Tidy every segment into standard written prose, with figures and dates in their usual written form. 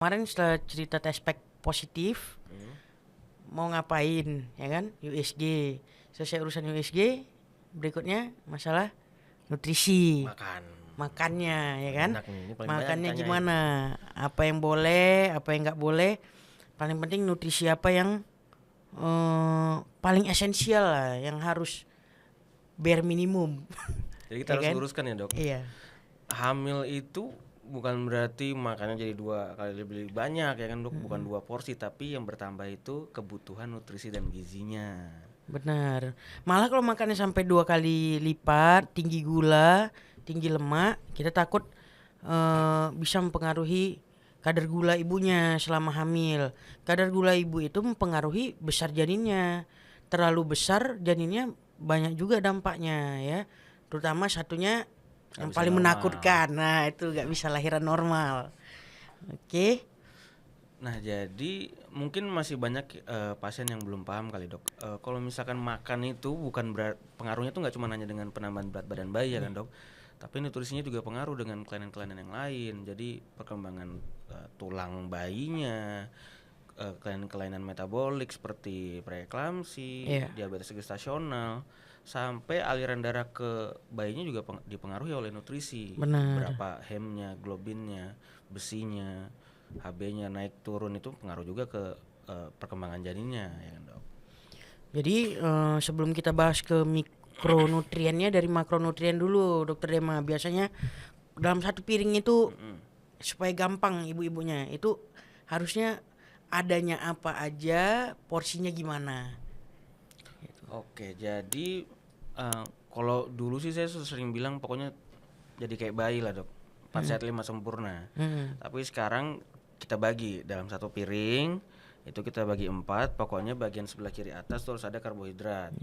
Kemarin setelah cerita tespek positif, mau ngapain, ya kan? USG. Selesai urusan USG, berikutnya masalah nutrisi. Makan. Makannya, ya Paling kan? enak nih, ini paling banyak Makannya ditanyain. gimana? Apa yang boleh, apa yang nggak boleh? Paling penting nutrisi apa yang paling esensial lah, yang harus bare minimum. Jadi kita Ya harus kan? luruskan ya dok. Iya. Hamil itu bukan berarti makannya jadi 2 kali lebih banyak ya kan dok. Bukan 2 porsi, tapi yang bertambah itu kebutuhan nutrisi dan gizinya. Benar. Malah kalau makannya sampai 2 kali lipat, tinggi gula, tinggi lemak, kita takut bisa mempengaruhi kadar gula ibunya selama hamil. Kadar gula ibu itu mempengaruhi besar janinnya. Terlalu besar janinnya banyak juga dampaknya ya. Terutama satunya Nggak yang bisa paling normal. menakutkan. Nah, itu nggak bisa lahiran normal. Oke. Nah jadi mungkin masih banyak pasien yang belum paham kali dok. Kalau misalkan makan itu bukan pengaruhnya tuh nggak cuma hanya dengan penambahan berat badan bayi ya kan dok. Tapi nutrisinya juga pengaruh dengan kelainan-kelainan yang lain. Jadi perkembangan tulang bayinya, kelainan-kelainan metabolik seperti preeklamsi, Iya. diabetes gestasional, sampai aliran darah ke bayinya juga dipengaruhi oleh nutrisi. Benar. Berapa hemnya, globinnya, besinya, HB-nya naik turun itu pengaruh juga ke perkembangan janinnya ya kan dok. Jadi sebelum kita bahas ke mikronutriennya, dari makronutrien dulu dokter Dema. Biasanya dalam satu piring itu supaya gampang ibu-ibunya itu harusnya adanya apa aja, porsinya gimana. Oke, jadi kalau dulu sih saya sering bilang pokoknya jadi kayak bayi lah dok, 4 sehat 5 sempurna. Tapi sekarang kita bagi dalam satu piring, itu kita bagi 4. Pokoknya bagian sebelah kiri atas tuh harus ada karbohidrat,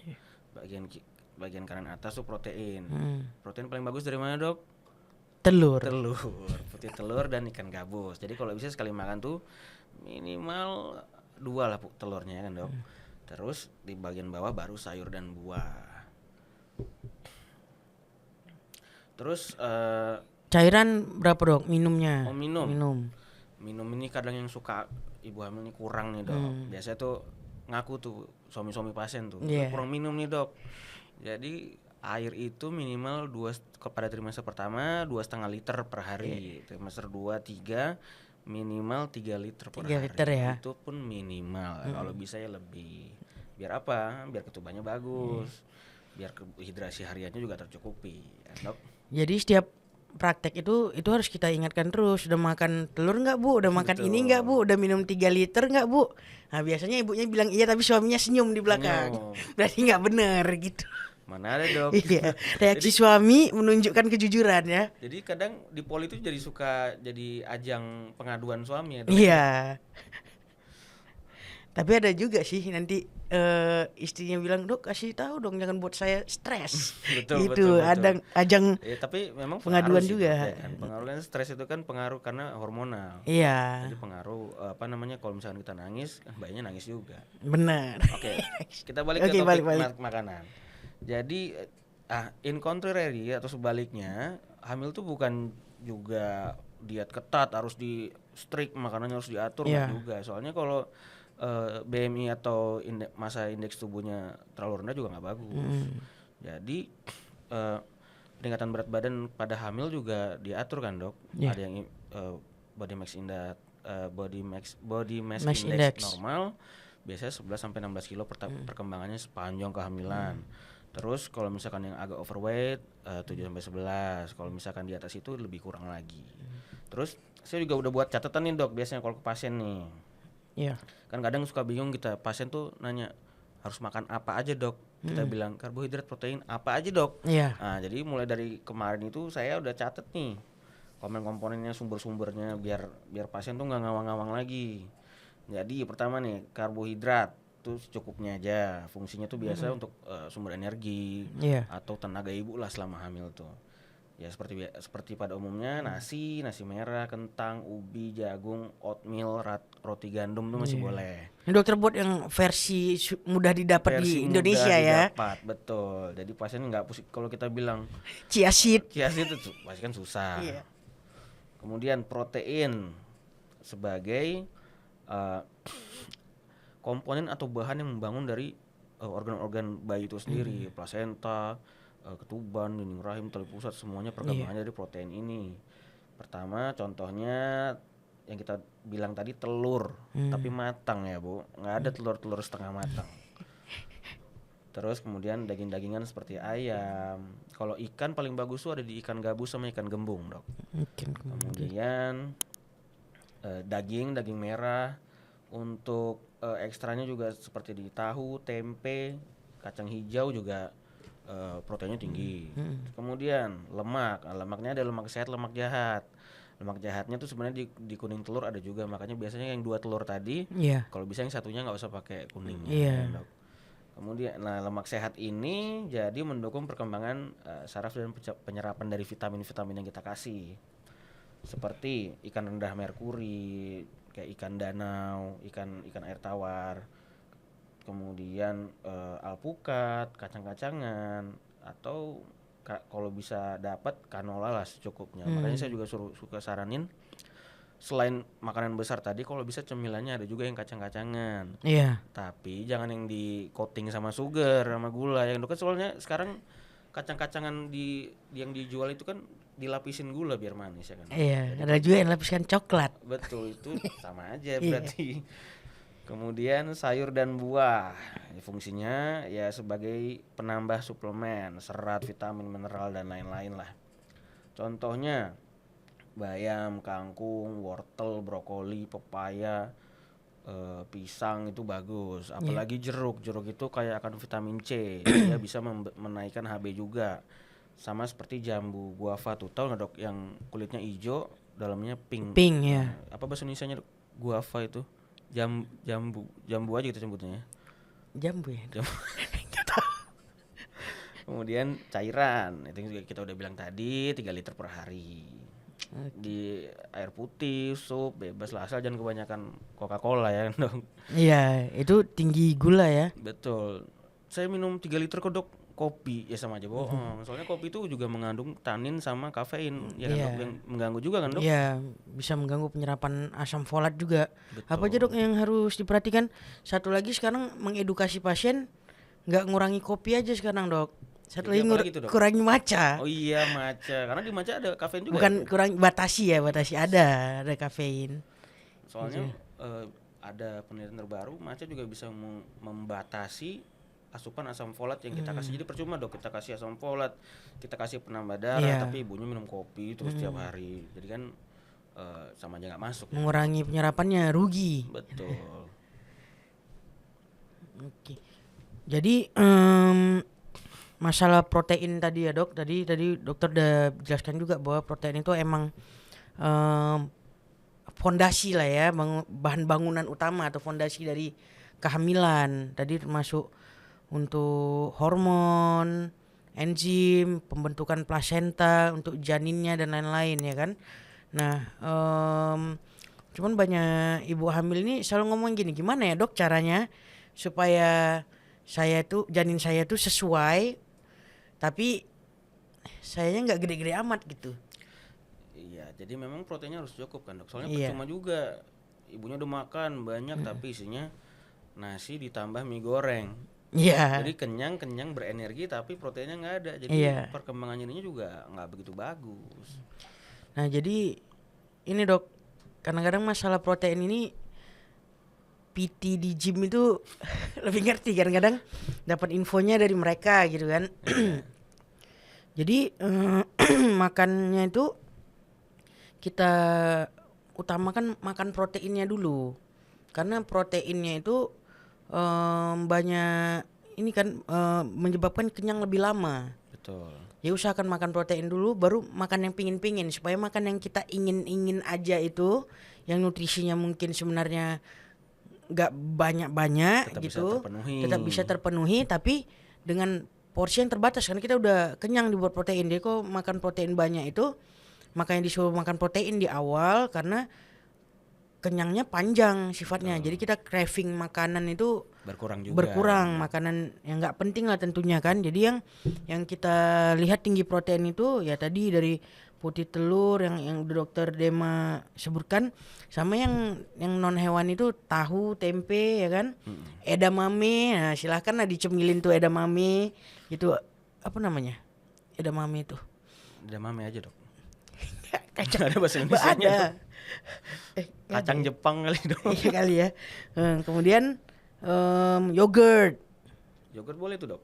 bagian kanan atas tuh protein. Protein paling bagus dari mana dok? Telur. Telur, putih telur dan ikan gabus. Jadi kalau bisa sekali makan tuh minimal 2 lah telurnya ya kan dok. Terus di bagian bawah baru sayur dan buah. Terus Cairan berapa dok minumnya? minum ini kadang yang suka ibu hamil ini kurang nih dok. Biasanya tuh ngaku tuh suami-suami pasien tuh, Iya. kurang minum nih dok. Jadi air itu minimal pada trimester pertama 2,5 liter per hari. Trimester 2, 3 minimal 3 liter per 3 hari. liter ya. Itu pun minimal. Kalau bisa ya lebih. Biar apa? Biar ketubannya bagus. Biar hidrasi hariannya juga tercukupi, ya, dok. Jadi setiap praktek itu harus kita ingatkan terus. Udah makan telur nggak bu? Udah makan ini nggak bu? Udah minum 3 liter nggak bu? Nah biasanya ibunya bilang iya, tapi suaminya senyum di belakang. Senyum. Berarti nggak bener gitu. Mana ada dok. Iya, reaksi suami menunjukkan kejujuran ya. Jadi kadang di poli itu jadi suka jadi ajang pengaduan suami ya dok. Iya. Tapi ada juga sih nanti istrinya bilang, dok kasih tahu dong jangan buat saya stres. Betul, Gitu, betul. ada ajang Ya, tapi memang pengaduan pengaruh sih, juga. dok, ya kan? Pengaruh kan stres itu kan pengaruh karena hormonal. Iya, Jadi pengaruh kalau misalkan kita nangis, bayinya nangis juga. benar. Oke, kita balik ke Oke, topik balik. makanan. Jadi in contrary atau sebaliknya, hamil tuh bukan juga diet ketat harus di strict, makanannya harus diatur, nggak Iya. juga. Soalnya kalau BMI atau masa indeks tubuhnya terlalu rendah juga nggak bagus. Jadi peningkatan berat badan pada hamil juga diatur kan dok. Iya. Ada yang body mass index, body mass Mass index index. normal biasanya 11 sampai 16 kilo perkembangannya sepanjang kehamilan. Terus kalau misalkan yang agak overweight 7 sampai 11. Kalau misalkan di atas itu lebih kurang lagi. Terus saya juga udah buat catatan nih dok, biasanya kalau ke pasien nih. Iya. Kan kadang suka bingung kita, pasien tuh nanya harus makan apa aja dok. Kita bilang karbohidrat, protein, apa aja dok. Iya. Nah jadi mulai dari kemarin itu saya udah catet nih komponennya, sumber-sumbernya, biar pasien tuh nggak ngawang-ngawang lagi. Jadi pertama nih karbohidrat tuh secukupnya aja. Fungsinya tuh biasa untuk sumber energi Iya. atau tenaga ibu lah selama hamil tuh. Ya seperti pada umumnya nasi merah, kentang, ubi, jagung, oatmeal, roti gandum tuh masih boleh. Ini dokter buat yang versi mudah didapat Versi di Indonesia mudah ya. didapat, betul. Jadi pasien nggak pusing kalau kita bilang Chia seed. chia seed itu pasti kan susah. Iya. Kemudian protein sebagai uh, komponen atau bahan yang membangun dari organ-organ bayi itu sendiri, plasenta, ketuban, dinding rahim, tali pusat, semuanya perkembangannya dari protein ini. Pertama contohnya yang kita bilang tadi telur, tapi matang ya Bu, nggak ada telur-telur setengah matang. Terus kemudian daging-dagingan seperti ayam. Kalau ikan paling bagus tuh ada di ikan gabus sama ikan gembung, Dok. Kemudian daging merah. Untuk ekstranya juga seperti di tahu, tempe, kacang hijau juga proteinnya tinggi. Kemudian lemak. Lemaknya ada lemak sehat, lemak jahat. Lemak jahatnya tuh sebenarnya di kuning telur ada juga, makanya biasanya yang 2 telur tadi, kalau bisa yang satunya nggak usah pakai kuningnya, Dok. Kemudian, lemak sehat ini jadi mendukung perkembangan saraf dan penyerapan dari vitamin-vitamin yang kita kasih. Seperti ikan rendah merkuri, kayak ikan danau, ikan air tawar. Kemudian alpukat, kacang-kacangan, atau kalau bisa dapat canola lah secukupnya. Makanya saya juga suka saranin selain makanan besar tadi, kalau bisa cemilannya ada juga yang kacang-kacangan. Tapi jangan yang di coating sama sugar sama gula. Yang dekat soalnya sekarang kacang-kacangan yang dijual itu kan dilapisin gula biar manis ya kan. Ada juga yang lapiskan coklat. Betul, itu sama aja berarti. Kemudian sayur dan buah, fungsinya ya sebagai penambah suplemen, serat, vitamin, mineral dan lain-lain lah. Contohnya bayam, kangkung, wortel, brokoli, pepaya, pisang itu bagus. Apalagi jeruk itu kayak akan vitamin C, dia bisa menaikkan HB juga. Sama seperti jambu guava tuh, tahu nggak Dok, yang kulitnya hijau, dalamnya pink. Ya. Apa bahasa Indonesianya Dok? Guava itu jambu aja kita sebutnya. Jambu ya. Kemudian cairan, itu juga kita udah bilang tadi 3 liter per hari. Di air putih, sup, bebas lah, asal jangan kebanyakan Coca-Cola ya Dok. Iya, itu tinggi gula ya. Betul. Saya minum 3 liter kok Dok, kopi ya sama aja bohong. Soalnya kopi itu juga mengandung tanin sama kafein ya kan Dok, yang mengganggu juga kan Dok. Iya, bisa mengganggu penyerapan asam folat juga. Betul. Apa aja Dok yang harus diperhatikan? Satu lagi sekarang mengedukasi pasien nggak ngurangi kopi aja sekarang Dok. Satu lagi kurangi matcha. Oh iya, matcha. Karena di matcha ada kafein juga. Bukan kurangi, batasi ada kafein. Soalnya ada penelitian terbaru, matcha juga bisa membatasi asupan asam folat yang kita kasih. Jadi percuma Dok kita kasih asam folat, kita kasih penambah darah, tapi ibunya minum kopi terus tiap hari. Jadi kan sama aja nggak masuk. Mengurangi penyerapannya rugi. Betul. Oke. Jadi masalah protein tadi ya Dok, tadi dokter udah jelaskan juga bahwa protein itu emang fondasi lah ya, bahan bangunan utama atau fondasi dari kehamilan. Tadi termasuk untuk hormon, enzim, pembentukan plasenta untuk janinnya dan lain-lain ya kan. Nah, cuman banyak ibu hamil ini selalu ngomong gini, gimana ya Dok caranya supaya janin saya tuh sesuai tapi sayanya nggak gede-gede amat gitu. Iya, jadi memang proteinnya harus cukup kan Dok. Soalnya percuma juga ibunya udah makan banyak tapi isinya nasi ditambah mie goreng. Jadi kenyang berenergi tapi proteinnya nggak ada. Jadi perkembangan janinnya juga nggak begitu bagus. Nah jadi ini Dok, kadang-kadang masalah protein ini PT di gym itu lebih ngerti, kadang-kadang dapat infonya dari mereka gitu kan. Jadi makannya itu kita utamakan makan proteinnya dulu, karena proteinnya itu banyak ini kan menyebabkan kenyang lebih lama. Betul. Ya usahakan makan protein dulu, baru makan yang pingin-pingin, supaya makan yang kita ingin aja itu, yang nutrisinya mungkin sebenarnya nggak banyak-banyak gitu, tetap bisa terpenuhi tapi dengan porsi yang terbatas, kan kita udah kenyang dibuat protein. Jadi kok makan protein banyak itu, makanya disuruh makan protein di awal karena kenyangnya panjang sifatnya. Jadi kita craving makanan itu berkurang makanan yang nggak penting lah tentunya kan. Jadi yang kita lihat tinggi protein itu ya tadi dari putih telur yang dokter Dema sebutkan, sama yang non hewan itu tahu, tempe ya kan, edamame. Nah silahkan lah dicemilin tuh edamame itu, apa namanya edamame itu. Edamame aja dok. Kacang Ada bahasa Indonesianya ada. dok. Kacang Jepang kali dok. Iya kali ya. Kemudian yogurt. Yogurt boleh tuh dok.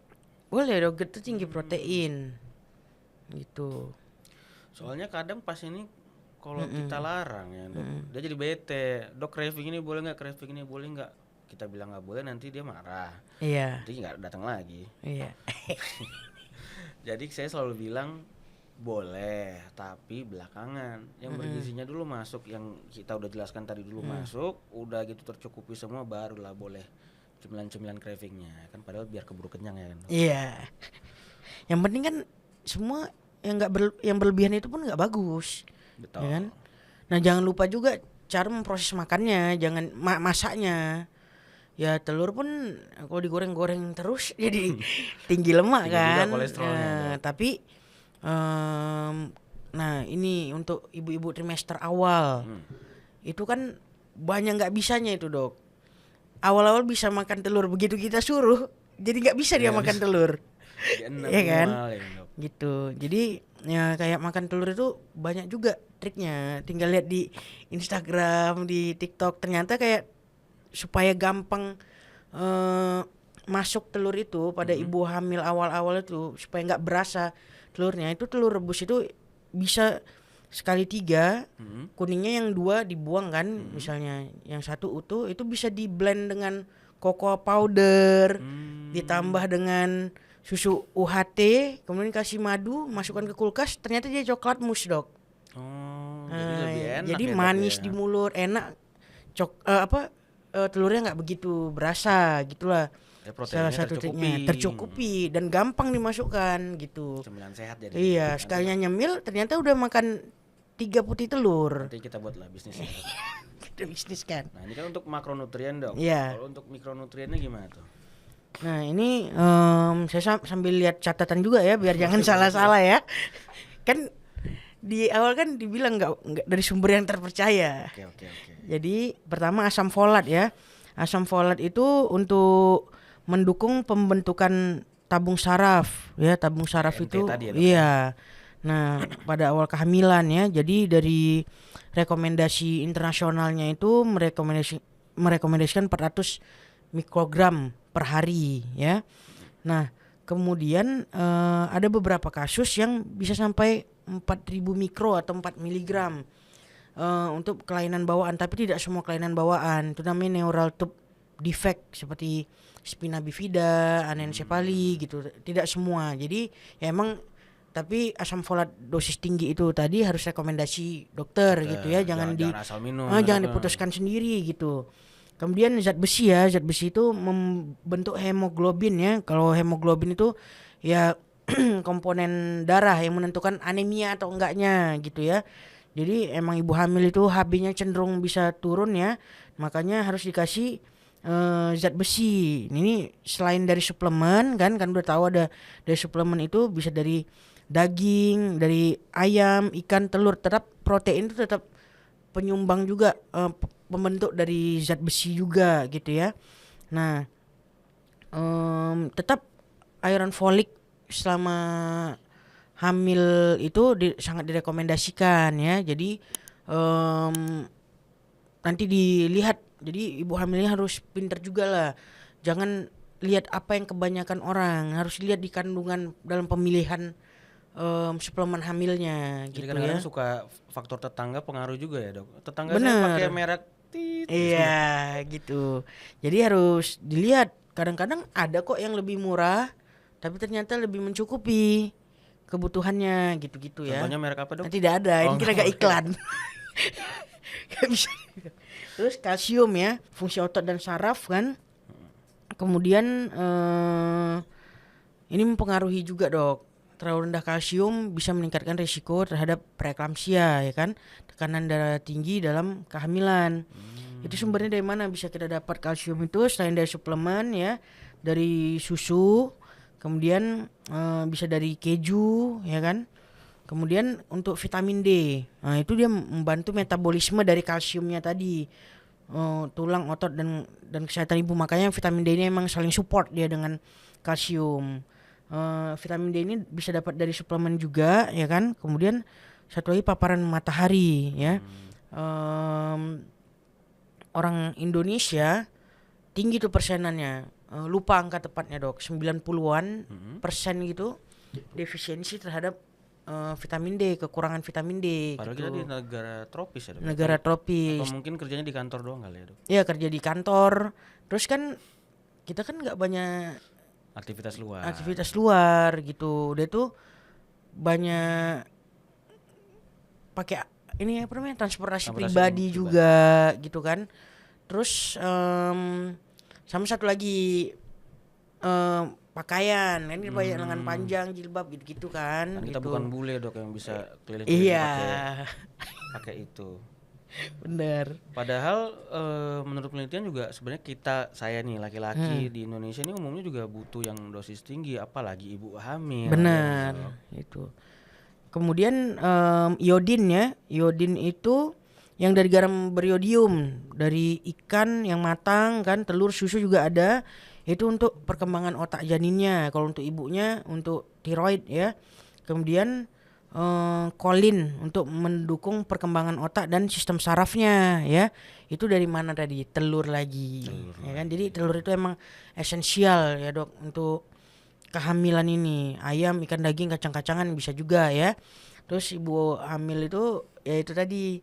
Boleh, yogurt tuh tinggi protein gitu. Soalnya kadang pas ini kalau kita larang ya dok, dia jadi bete. Dok craving ini boleh nggak, craving ini boleh nggak? Kita bilang nggak boleh, nanti dia marah. Iya. Nanti nggak datang lagi. Iya. Jadi saya selalu bilang boleh, tapi belakangan. Yang bergizinya dulu masuk, yang kita udah jelaskan tadi dulu masuk, udah gitu tercukupi semua, barulah boleh cemilan-cemilan cravingnya kan. Padahal biar keburu kenyang ya kan. Dok? Iya. Yang penting kan semua yang berlebihan itu pun nggak bagus. Betul. Ya kan? Nah jangan lupa juga cara memproses makannya, jangan masaknya. Ya telur pun kalau digoreng-goreng terus jadi tinggi lemak Tinggi juga kan. kolesterolnya, Tapi nah ini untuk ibu-ibu trimester awal itu kan banyak nggak bisanya itu dok. Awal-awal bisa makan telur, begitu kita suruh jadi nggak bisa dia makan telur. Ya kan? Gitu. Jadi ya kayak makan telur itu banyak juga triknya. Tinggal lihat di Instagram, di TikTok, ternyata kayak supaya gampang masuk telur itu pada ibu hamil awal-awal itu, supaya nggak berasa telurnya, itu telur rebus itu bisa sekali 3, kuningnya yang 2 dibuang kan, misalnya yang 1 utuh itu bisa di blend dengan cocoa powder, ditambah dengan susu UHT, kemudian kasih madu, masukkan ke kulkas, ternyata dia coklat mousse dok. Oh, jadi lebih enak. Jadi ya, manis dok, ya? di mulut, enak. Telurnya nggak begitu berasa, gitulah. Ya, proteinnya Salah satu triknya, tercukupi dan gampang dimasukkan gitu. Cemilan sehat jadi. Iya, sekalinya nyemil ternyata udah makan 3 putih telur. Nanti kita buatlah bisnisnya. Kita bisnis kan. Nah ini kan untuk makronutrien dok. Iya. Kalau untuk mikronutriennya gimana tuh? Nah ini saya sambil lihat catatan juga ya biar jangan salah-salah ya. Kan di awal kan dibilang nggak dari sumber yang terpercaya. Oke. Jadi pertama asam folat ya. Asam folat itu untuk mendukung pembentukan tabung saraf ya. Tabung saraf AMT itu tadi ya, dok? iya. Nah pada awal kehamilan ya. Jadi dari rekomendasi internasionalnya itu merekomendasikan 400 mikrogram per hari ya. Nah kemudian ada beberapa kasus yang bisa sampai 4000 mikro atau 4 miligram untuk kelainan bawaan, tapi tidak semua kelainan bawaan. Itu namanya neural tube defect seperti spina bifida, anencephaly gitu. Tidak semua. Jadi ya emang, tapi asam folat dosis tinggi itu tadi harus rekomendasi dokter gitu ya. Jangan asal minum. jangan diputuskan sendiri gitu. Kemudian zat besi ya, zat besi itu membentuk hemoglobin ya. Kalau hemoglobin itu ya komponen darah yang menentukan anemia atau enggaknya gitu ya. Jadi emang ibu hamil itu HB-nya cenderung bisa turun ya. Makanya harus dikasih zat besi. Ini selain dari suplemen kan udah tahu ada dari suplemen itu bisa dari daging, dari ayam, ikan, telur. Tetap protein itu tetap penyumbang juga, pembentuk dari zat besi juga gitu ya. Nah tetap iron folik selama hamil itu sangat direkomendasikan ya. Jadi nanti dilihat, jadi ibu hamilnya harus pintar juga lah. Jangan lihat apa yang kebanyakan orang, harus lihat di kandungan dalam pemilihan suplemen hamilnya. Jadi gitu kadang-kadang ya. suka faktor tetangga pengaruh juga ya dok. Tetangga Bener. saya pakai merek tit. Iya gitu. Jadi harus dilihat. Kadang-kadang ada kok yang lebih murah, tapi ternyata lebih mencukupi kebutuhannya gitu-gitu ya. Contohnya merek apa dok? Tidak ada, ini Oh, kita gak iklan. Gak bisa. Terus kalsium ya, fungsi otot dan saraf kan. Kemudian ini mempengaruhi juga dok. Terlalu rendah kalsium bisa meningkatkan risiko terhadap preeklamsia ya kan. Tekanan darah tinggi dalam kehamilan. Itu sumbernya dari mana bisa kita dapat kalsium itu? Selain dari suplemen ya, dari susu, kemudian bisa dari keju ya kan. Kemudian untuk vitamin D, nah itu dia membantu metabolisme dari kalsiumnya tadi, tulang, otot dan kesehatan ibu. Makanya vitamin D ini emang saling support dia dengan kalsium. Vitamin D ini bisa dapat dari suplemen juga, ya kan. Kemudian satu lagi paparan matahari, ya. Orang Indonesia tinggi tuh persenannya. Lupa angka tepatnya dok, 90-an persen gitu defisiensi terhadap vitamin D, kekurangan vitamin D. Padahal gitu. kita di negara tropis ya dok. Negara tropis. Atau mungkin kerjanya di kantor doang kali ya dok. Iya, kerja di kantor. Terus kan kita kan nggak banyak Aktivitas luar. gitu. Dia tuh banyak pakai ini apa namanya, transportasi pribadi juga gitu kan. Terus sama satu lagi pakaian kan, kita banyak lengan panjang, jilbab gitu kan. Kan kita gitu. bukan bule dok yang bisa keliling Iya. pakai itu. Bener. Padahal menurut penelitian juga sebenarnya saya nih laki-laki di Indonesia ini umumnya juga butuh yang dosis tinggi, apalagi ibu hamil. Benar. Itu. Kemudian iodin ya. Iodin itu yang dari garam beriodium, dari ikan yang matang kan, telur, susu juga ada. Itu untuk perkembangan otak janinnya. Kalau untuk ibunya untuk tiroid ya. Kemudian kolin untuk mendukung perkembangan otak dan sistem sarafnya ya. Itu dari mana tadi? Telur lagi. Ya kan? Jadi telur itu emang esensial ya dok untuk kehamilan ini. Ayam, ikan, daging, kacang-kacangan bisa juga ya. Terus ibu hamil itu ya itu tadi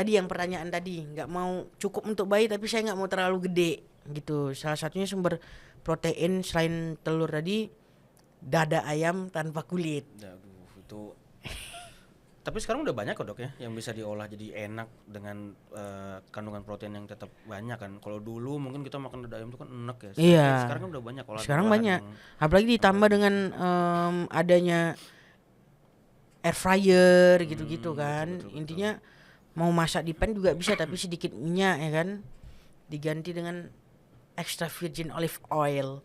yang pertanyaan tadi, nggak mau cukup untuk bayi tapi saya nggak mau terlalu gede gitu. Salah satunya sumber protein selain telur tadi dada ayam tanpa kulit. Aduh, itu. Tapi sekarang udah banyak kok dok ya yang bisa diolah jadi enak dengan kandungan protein yang tetap banyak kan. Kalau dulu mungkin kita makan dada ayam itu kan enak ya. Iya. Sekarang kan udah banyak olahan. Sekarang banyak. Apalagi ditambah dengan adanya air fryer gitu-gitu kan. betul. Intinya mau masak di pan juga bisa tapi sedikit minyak ya kan. Diganti dengan extra virgin olive oil.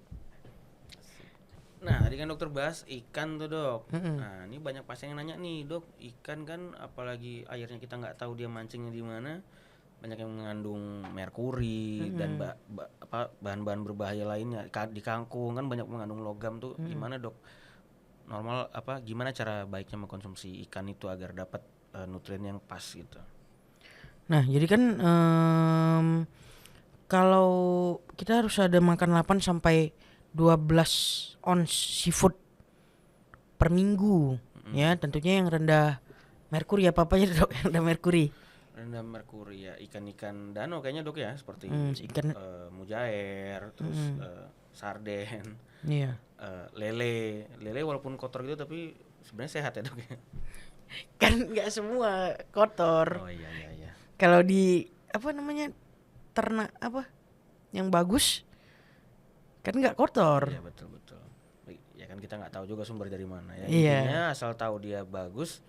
Nah tadi kan dokter bahas ikan tuh dok. Nah ini banyak pasien yang nanya nih dok, ikan kan apalagi airnya kita nggak tahu dia mancingnya di mana, banyak yang mengandung merkuri dan bahan-bahan berbahaya lainnya. Di kangkung kan banyak mengandung logam tuh. Gimana dok? Gimana cara baiknya mengkonsumsi ikan itu agar dapat nutrien yang pas gitu? Nah jadi kan kalau kita harus ada makan 8 sampai 12 ons seafood per minggu ya, tentunya yang rendah merkuri. Apa-apanya dok yang rendah merkuri? Rendah merkuri ya, ikan-ikan danau kayaknya dok ya, seperti ikan mujair, terus sarden, iya. lele walaupun kotor gitu tapi sebenarnya sehat ya dok ya. Kan nggak semua kotor. Oh iya. Kalau di apa namanya ternak apa yang bagus kan nggak kotor. Iya betul. Ya kan kita nggak tahu juga sumber dari mana ya. Iya. Intinya asal tahu dia bagus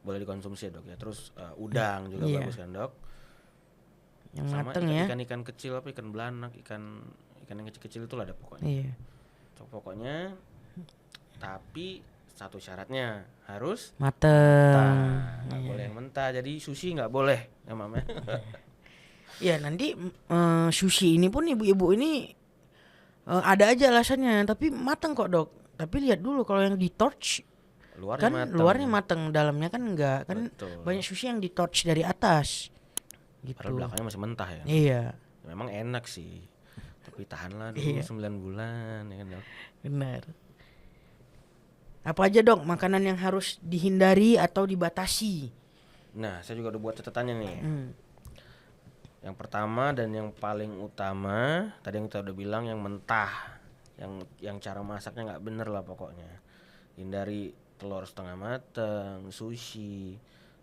boleh dikonsumsi ya dok ya. Terus udang juga bagus kan dok. Yang sama mateng ya. Ikan kecil ikan belanak, ikan yang kecil-kecil itulah ada pokoknya. Iya. Pokoknya tapi satu syaratnya harus mateng. Nggak boleh yang mentah. Jadi sushi nggak boleh ya mamanya. Ya nanti sushi ini pun ibu-ibu ini ada aja alasannya, tapi mateng kok dok. Tapi lihat dulu kalau yang di torch luarnya mateng, dalamnya kan enggak kan. Betul. Banyak sushi yang di torch dari atas gitu. Padahal belakangnya masih mentah ya. Iya. Memang enak sih. Tapi tahanlah dulu 9 bulan ya kan dok. Benar. Apa aja dok makanan yang harus dihindari atau dibatasi? Nah saya juga udah buat catatannya nih. Yang pertama dan yang paling utama tadi yang kita udah bilang, yang mentah, yang cara masaknya nggak bener lah pokoknya. Hindari telur setengah mateng, sushi,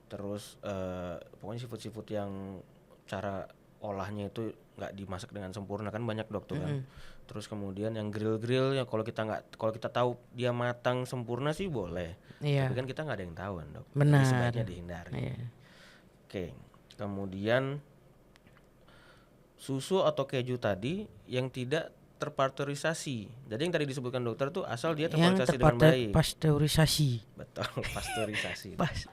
terus pokoknya seafood yang cara olahnya itu nggak dimasak dengan sempurna kan banyak dok tuh kan. Terus kemudian yang grill ya kalau kita tahu dia matang sempurna sih boleh. Iya. Tapi kan kita nggak ada yang tahu kan dok. Benar. Jadi sebaiknya dihindari. Iya. Oke. Kemudian susu atau keju tadi yang tidak terpasteurisasi. Jadi yang tadi disebutkan dokter tuh asal dia Yang terpasteurisasi dengan baik. pasteurisasi. Betul, pasteurisasi.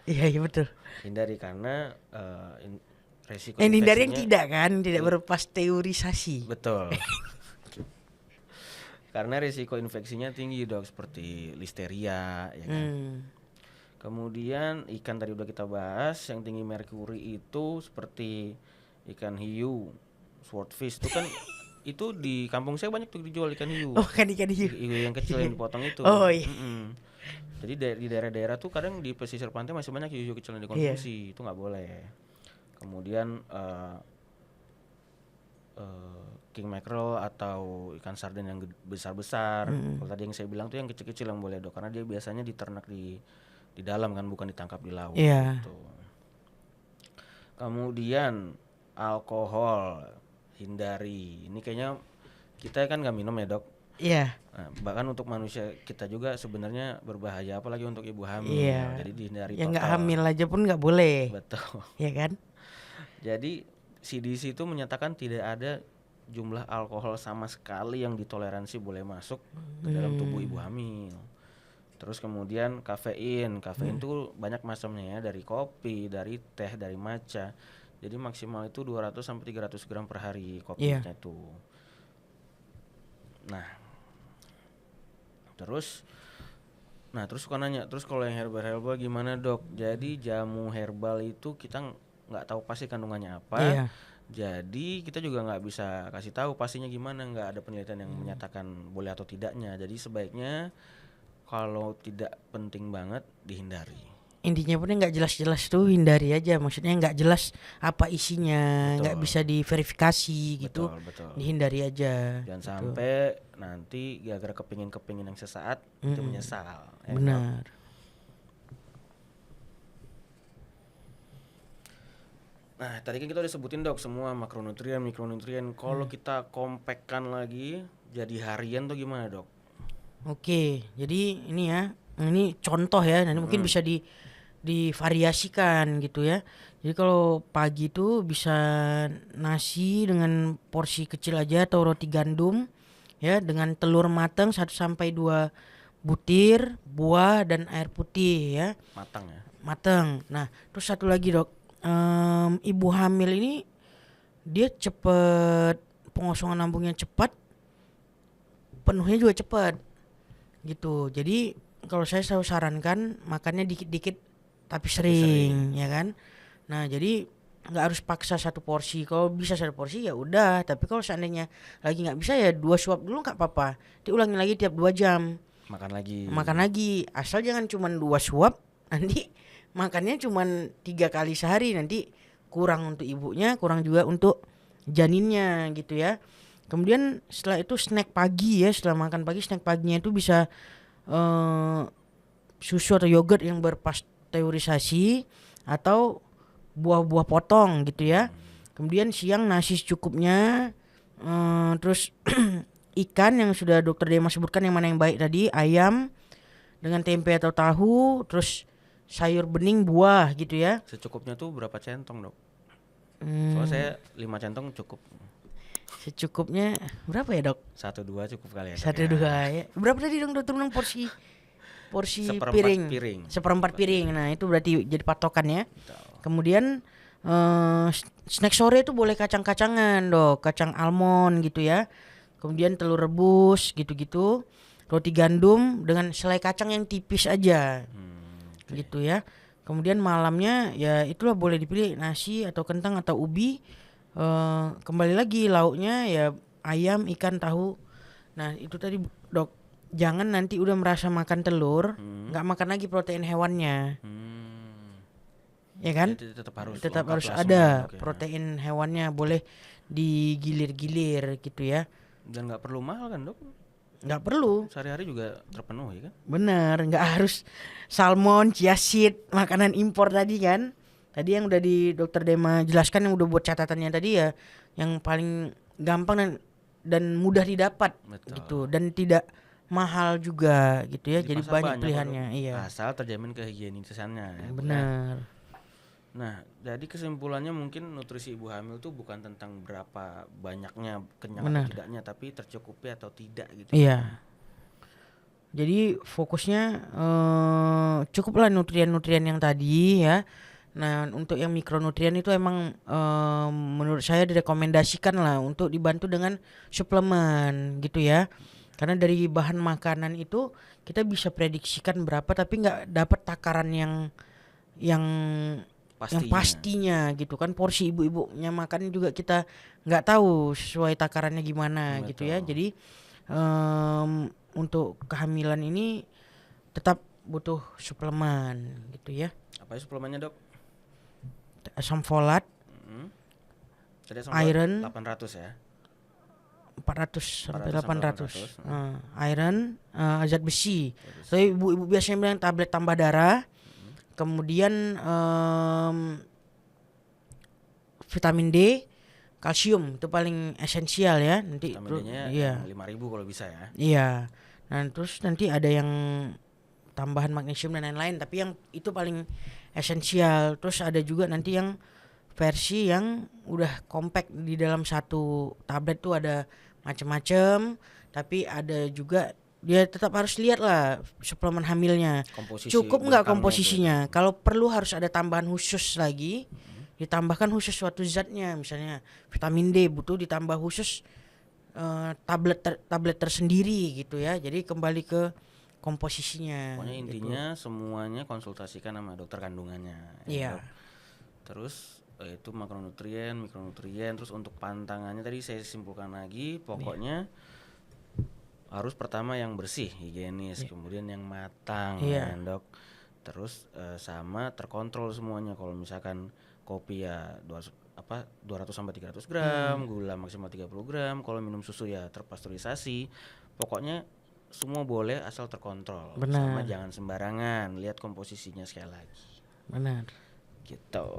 Iya betul. Hindari karena resiko Hindari yang infeksinya. tidak kan, tidak berpasteurisasi. Betul. Karena risiko infeksinya tinggi dok, seperti listeria, ya kan. Kemudian ikan tadi udah kita bahas, yang tinggi merkuri itu seperti ikan hiu, swordfish itu kan itu di kampung saya banyak tuh dijual ikan hiu. Oh kan ikan hiu. Hiu yang kecil yang dipotong itu. Oh iya. Jadi di daerah-daerah tuh kadang di pesisir pantai masih banyak hiu kecil yang dikonsumsi, itu nggak boleh. Kemudian king mackerel atau ikan sarden yang besar-besar. Kalau tadi yang saya bilang tuh yang kecil-kecil yang boleh dok, karena dia biasanya diternak di dalam kan, bukan ditangkap di laut. Gitu. Kemudian alkohol hindari. Ini kayaknya kita kan nggak minum ya dok. Iya. Nah, bahkan untuk manusia kita juga sebenarnya berbahaya, apalagi untuk ibu hamil. Iya. Jadi dihindari yang total. nggak hamil aja pun nggak boleh. Betul. Iya kan? Jadi CDC itu menyatakan tidak ada jumlah alkohol sama sekali yang ditoleransi boleh masuk ke dalam tubuh ibu hamil. Terus kemudian kafein itu banyak macamnya ya, dari kopi, dari teh, dari matcha. Jadi maksimal itu 200 sampai 300 gram per hari kopinya tuh. Nah, terus suka nanya, terus kalau yang herbal gimana dok? Jadi jamu herbal itu kita nggak tahu pasti kandungannya apa. Iya. Jadi kita juga nggak bisa kasih tahu pastinya gimana, nggak ada penelitian yang menyatakan boleh atau tidaknya. Jadi sebaiknya kalau tidak penting banget dihindari. Intinya pun nggak jelas-jelas tuh hindari aja. Maksudnya nggak jelas apa isinya, nggak bisa diverifikasi gitu. Betul. Dihindari aja. Jangan sampai nanti gara-gara kepingin yang sesaat itu menyesal. Benar. Nah, tadi kan kita udah sebutin dok semua makronutrien, mikronutrien. Kalau kita compactkan lagi jadi harian tuh gimana dok? Oke, jadi ini ya, ini contoh ya, nanti mungkin bisa divariasikan gitu ya. Jadi kalau pagi itu bisa nasi dengan porsi kecil aja atau roti gandum ya, dengan telur matang 1 sampai 2 butir, buah dan air putih ya. Matang ya. Matang. Nah, terus satu lagi dok, ibu hamil ini dia cepet pengosongan lambungnya cepat, penuhnya juga cepat gitu. Jadi kalau saya selalu sarankan makannya dikit-dikit tapi sering ya kan. Nah jadi nggak harus paksa 1 porsi. Kalau bisa 1 porsi ya udah, tapi kalau seandainya lagi nggak bisa ya 2 suap dulu nggak apa-apa, diulangi lagi tiap 2 jam makan lagi, asal jangan cuma 2 suap nanti makannya cuma 3 kali sehari, nanti kurang untuk ibunya, kurang juga untuk janinnya gitu ya. Kemudian setelah itu snack pagi ya, setelah makan pagi snack paginya itu bisa susu atau yogurt yang berpasteurisasi atau buah-buah potong gitu ya. Kemudian siang nasi secukupnya, terus ikan yang sudah dokter Dema sebutkan yang mana yang baik tadi, ayam dengan tempe atau tahu, terus sayur bening, buah gitu ya. Secukupnya tuh berapa centong dok? Soalnya saya 5 centong cukup. Secukupnya berapa ya dok? 1-2 cukup kali ya. 1-2 ya. Berapa tadi dong dokter bilang porsi Seperempat piring? Seperempat piring. Nah itu berarti jadi patokan ya. Betul. Kemudian snack sore itu boleh kacang-kacangan dok, kacang almond gitu ya. Kemudian telur rebus gitu-gitu, roti gandum dengan selai kacang yang tipis aja, gitu ya. Kemudian malamnya ya itulah boleh dipilih nasi atau kentang atau ubi. Kembali lagi lauknya ya ayam, ikan, tahu. Nah itu tadi dok, jangan nanti udah merasa makan telur nggak makan lagi protein hewannya. Ya kan? Jadi tetap harus ada protein hewannya, boleh digilir-gilir gitu ya. Dan nggak perlu mahal kan dok? Nggak perlu. Sehari-hari juga terpenuhi kan? Bener, nggak harus salmon, chia seed, makanan impor tadi kan. Tadi yang udah di dokter Dema jelaskan, yang udah buat catatannya tadi ya, yang paling gampang dan mudah didapat. Betul. Gitu, dan tidak mahal juga gitu ya. Jadi banyak pilihannya. Iya. Asal terjamin kehigienisannya. Benar. Nah, jadi kesimpulannya mungkin nutrisi ibu hamil tuh bukan tentang berapa banyaknya kenyang Benar. atau tidaknya, tapi tercukupi atau tidak gitu. Iya. Jadi fokusnya cukuplah nutrien-nutrien yang tadi ya. Nah, untuk yang mikronutrien itu emang menurut saya direkomendasikan lah untuk dibantu dengan suplemen gitu ya. Karena dari bahan makanan itu kita bisa prediksikan berapa, tapi nggak dapat takaran yang pastinya gitu kan. Porsi ibu-ibunya makan juga kita nggak tahu sesuai takarannya gimana gitu ya. Betul. Jadi untuk kehamilan ini tetap butuh suplemen gitu ya. Apa ya suplemennya, Dok? Asam folat, Tadi asam iron 800 ya. 400 sampai 800. 800. Iron, zat besi. Tapi ibu-ibu biasanya bilang tablet tambah darah. Kemudian vitamin D, kalsium itu paling esensial ya. Nanti Vitamin D-nya iya. 5.000 kalau bisa ya. Iya. Nah, terus nanti ada yang tambahan magnesium dan lain-lain, tapi yang itu paling esensial. Terus ada juga nanti yang versi yang udah compact, di dalam satu tablet tuh ada macam-macam, tapi ada juga dia tetap harus lihat lah suplemen hamilnya. Komposisi Cukup nggak belakangnya komposisinya? Kalau perlu harus ada tambahan khusus lagi, ditambahkan khusus suatu zatnya, misalnya vitamin D butuh ditambah khusus tablet tersendiri gitu ya. Jadi kembali ke komposisinya. Pokoknya gitu. intinya semuanya konsultasikan sama dokter kandungannya. Iya. Dok. Terus itu makronutrien, mikronutrien, terus untuk pantangannya tadi saya simpulkan lagi, pokoknya harus pertama yang bersih, higienis, kemudian yang matang, Iya. ya, Dok. Terus sama terkontrol semuanya. Kalau misalkan kopi ya 200 sampai 300 gram, gula maksimal 30 gram, kalau minum susu ya terpasteurisasi. Pokoknya semua boleh asal terkontrol. Benar. Sama jangan sembarangan, lihat komposisinya sekali lagi. Benar. Gitu.